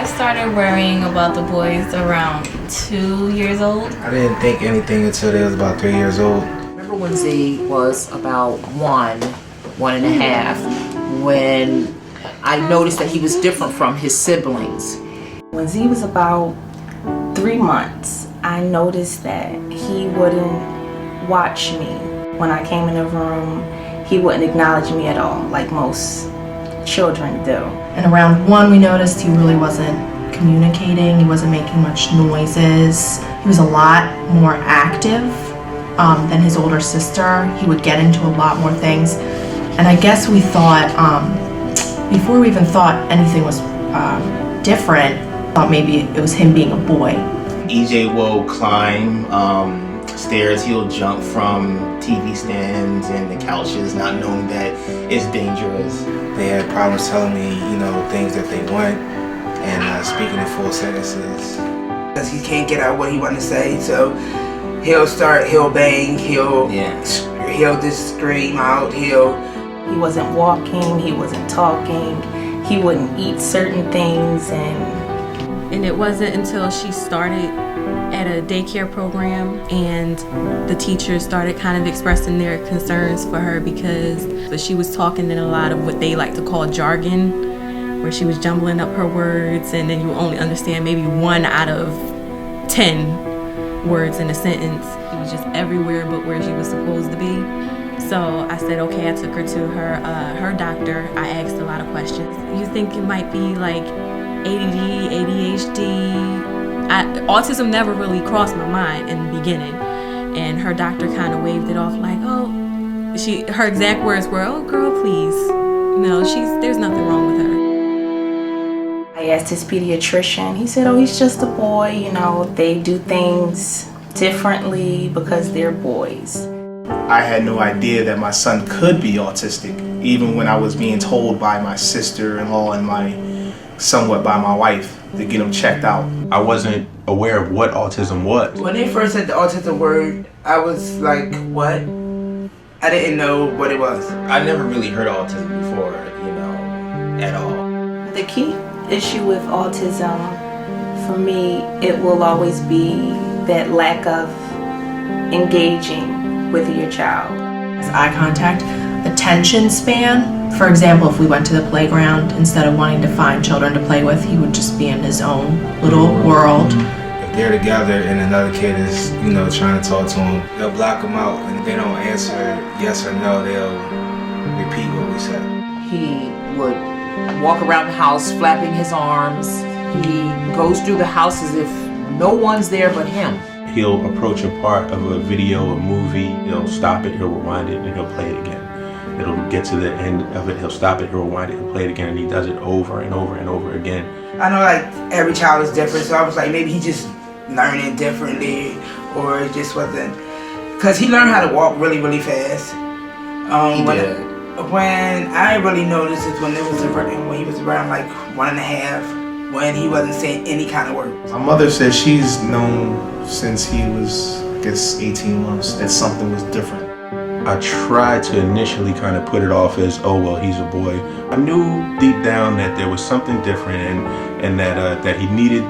I started worrying about the boys around 2 years old. I didn't think anything until they was about 3 years old. Remember when Z was about one and a half, when I noticed that he was different from his siblings. When Z was about 3 months, I noticed that he wouldn't watch me. When I came in the room, he wouldn't acknowledge me at all, like most children do. And around 1, we noticed he really wasn't communicating, he wasn't making much noises. He was a lot more active than his older sister. He would get into a lot more things. And I guess we thought, before we even thought anything was different, thought maybe it was him being a boy. EJ will climb stairs, he'll jump from TV stands and the couches, not knowing that it's dangerous. They had problems telling me, things that they want and speaking in full sentences. Because he can't get out what he want to say, so he'll bang, he'll just scream out, He wasn't walking, he wasn't talking, he wouldn't eat certain things, And it wasn't until she started at a daycare program and the teachers started kind of expressing their concerns for her because she was talking in a lot of what they like to call jargon, where she was jumbling up her words and then you only understand maybe 1 out of 10 words in a sentence. It was just everywhere but where she was supposed to be. So I said, okay, I took her to her doctor. I asked a lot of questions. You think it might be like ADD, ADHD? Autism never really crossed my mind in the beginning. And her doctor kind of waved it off like, her exact words were, oh girl, please. There's nothing wrong with her. I asked his pediatrician, he said, he's just a boy, they do things differently because they're boys. I had no idea that my son could be autistic, even when I was being told by my sister-in-law and somewhat by my wife to get him checked out. I wasn't aware of what autism was. When they first said the autism word, I was like, what? I didn't know what it was. I never really heard of autism before, at all. The key issue with autism, for me, it will always be that lack of engaging with your child. Eye contact, attention span. For example, if we went to the playground, instead of wanting to find children to play with, he would just be in his own little world. If they're together and another kid is, trying to talk to them, they'll block them out. And if they don't answer yes or no, they'll repeat what we said. He would walk around the house flapping his arms. He goes through the house as if no one's there but him. He'll approach a part of a video, a movie, he'll stop it, he'll rewind it, and he'll play it again. It'll get to the end of it, he'll stop it, he'll rewind it, he'll play it again, and he does it over and over and over again. I know every child is different, so I was like, maybe he just learning differently, or it just wasn't. Because he learned how to walk really, really fast. He did. When I really noticed is when he was around 1.5, when he wasn't saying any kind of words. My mother says she's known since he was, 18 months, that something was different. I tried to initially kind of put it off as, he's a boy. I knew deep down that there was something different and that he needed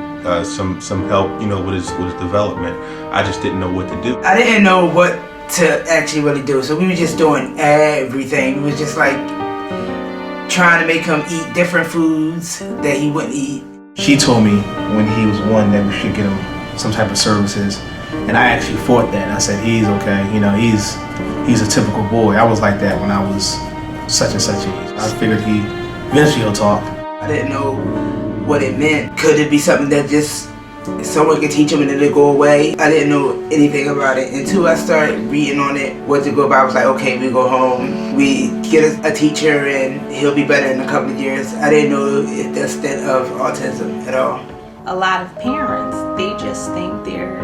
some help, with his development. I just didn't know what to do. I didn't know what to actually really do, so we were just doing everything. We was just trying to make him eat different foods that he wouldn't eat. She told me when he was 1 that we should get him some type of services, and I actually fought that. I said, he's okay, he's a typical boy. I was like that when I was such and such age. I figured eventually he'll talk. I didn't know what it meant. Could it be something that just someone could teach him and then it'll go away? I didn't know anything about it until I started reading on it, what to go about. I was like, okay, we go home, we get a teacher and he'll be better in a couple of years. I didn't know the extent of autism at all. A lot of parents, they just think their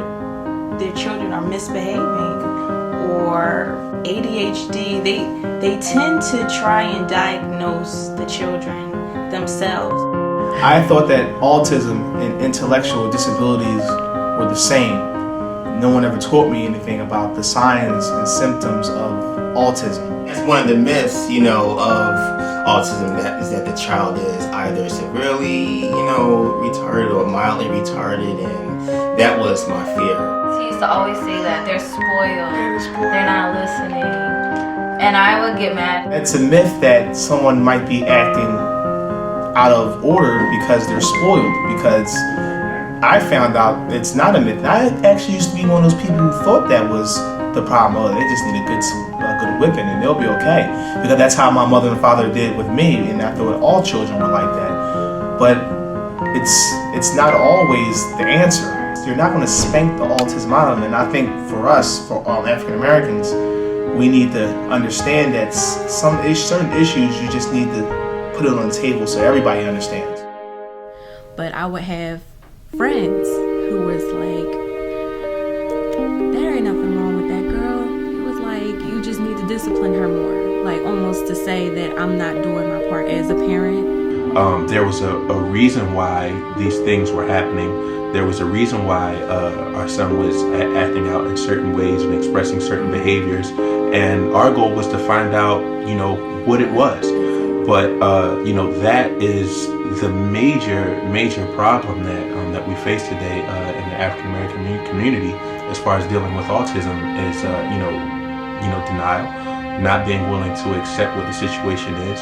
children are misbehaving or ADHD. They tend to try and diagnose the children themselves. I thought that autism and intellectual disabilities were the same. No one ever taught me anything about the signs and symptoms of autism. It's one of the myths, of autism is that the child is either severely, retarded or mildly retarded, and that was my fear. He used to always say that they're spoiled, they're spoiled. they're not listening, and I would get mad. It's a myth that someone might be acting out of order because they're spoiled, because I found out it's not a myth. I actually used to be one of those people who thought that was the problem. Oh, they just need a good whipping and they'll be okay. Because that's how my mother and father did with me, and I thought all children were like that. But it's not always the answer. You're not going to spank the autism out of them. And I think for us, for all African Americans, we need to understand that certain issues you just need to put it on the table so everybody understands. But I would have friends who was like, there ain't nothing wrong with that girl. It was like, you just need to discipline her more. Like almost to say that I'm not doing my part as a parent. There was a reason why these things were happening. There was a reason why our son was acting out in certain ways and expressing certain behaviors. And our goal was to find out, what it was. But, that is the major problem that we face today in the African American community as far as dealing with autism is, denial, not being willing to accept what the situation is.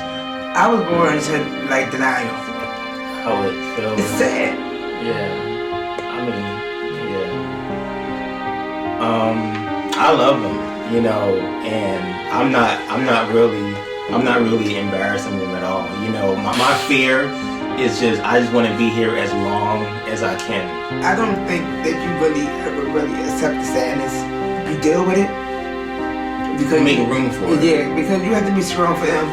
I was born into denial. How it feels. It's sad. Yeah. I love him, and I'm not really embarrassing him at all. My fear is I just want to be here as long as I can. I don't think that you really accept the sadness. You deal with it. Because make room for it. Yeah, because you have to be strong for them.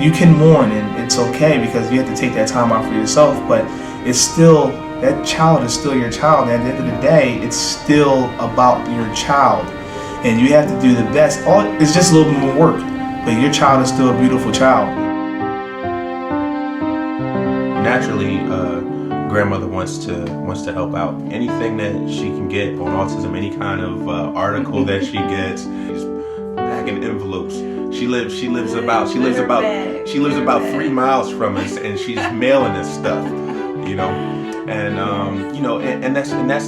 You can mourn, and it's okay because you have to take that time out for yourself, but it's still, that child is still your child, and at the end of the day, it's still about your child, and you have to do the best. It's just a little bit more work, but your child is still a beautiful child. Naturally, grandmother wants to help out. Anything that she can get on autism, any kind of article that she gets, she's packing envelopes. She lives about 3 miles from us, and she's mailing us stuff, and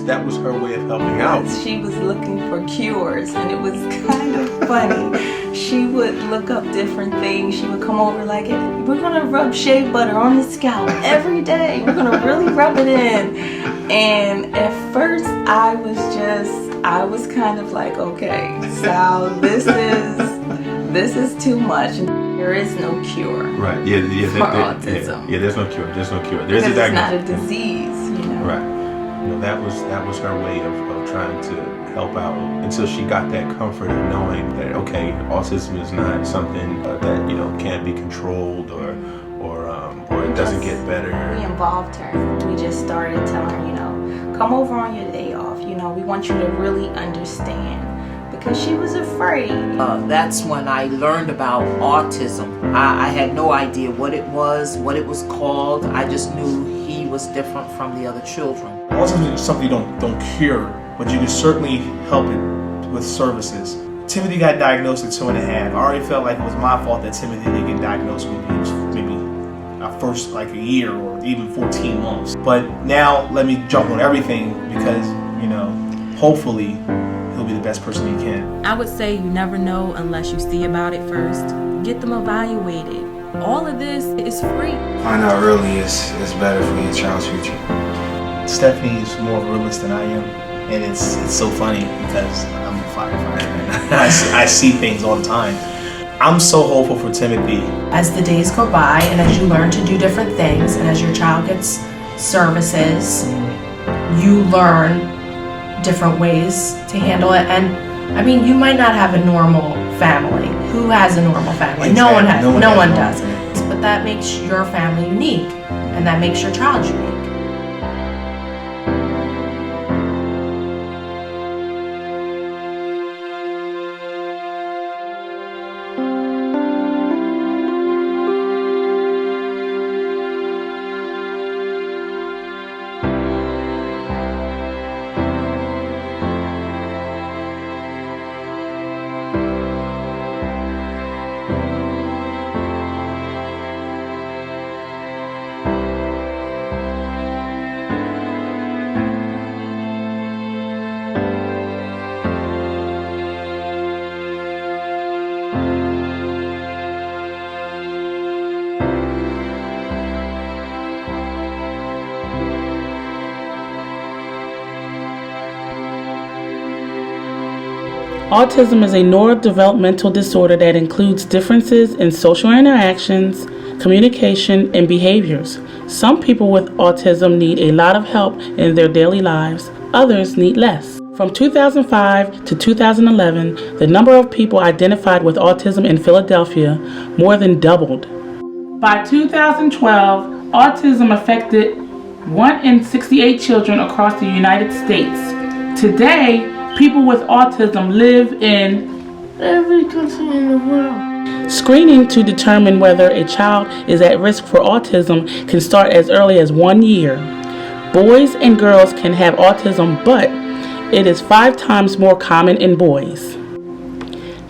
that was her way of helping out. She was looking for cures, and it was kind of funny. She would look up different things. She would come over like, we're gonna rub shea butter on his scalp every day. We're gonna really rub it in. And at first, I was kind of like, okay, so this is too much. There is no cure. Right. Yeah. For autism. Yeah. There's no cure. There's a because diagnosis. It's not a disease. Right. That was her way of trying to help out until she got that comfort of knowing that autism is not something that can't be controlled or it doesn't get better. We involved her. We just started telling her, come over on your day off. We want you to really understand. Because she was afraid. That's when I learned about autism. I had no idea what it was called. I just knew he was different from the other children. Autism is something you don't cure, but you can certainly help it with services. Timothy got diagnosed at 2.5. I already felt like it was my fault that Timothy didn't get diagnosed when he was maybe first a year or even 14 months. But now let me jump on everything because, hopefully he'll be the best person he can. I would say you never know unless you see about it first. Get them evaluated. All of this is free. Find out early is better for your child's future. Stephanie is more of a realist than I am, and it's so funny because I'm a firefighter and I see things all the time. I'm so hopeful for Timothy. As the days go by and as you learn to do different things and as your child gets services, you learn different ways to handle it. And you might not have a normal family. Who has a normal family? Exactly. No one does. But that makes your family unique, and that makes your child unique. Autism is a neurodevelopmental disorder that includes differences in social interactions, communication, and behaviors. Some people with autism need a lot of help in their daily lives, others need less. From 2005 to 2011, the number of people identified with autism in Philadelphia more than doubled. By 2012, autism affected 1 in 68 children across the United States. Today, people with autism live in every country in the world. Screening to determine whether a child is at risk for autism can start as early as 1 year. Boys and girls can have autism, but it is 5 times more common in boys.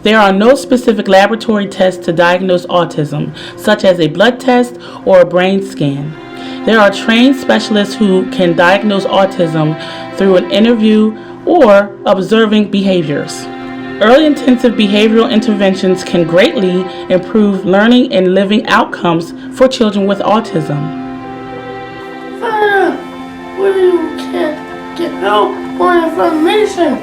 There are no specific laboratory tests to diagnose autism, such as a blood test or a brain scan. There are trained specialists who can diagnose autism through an interview or observing behaviors. Early intensive behavioral interventions can greatly improve learning and living outcomes for children with autism. Find out where you can get help or information.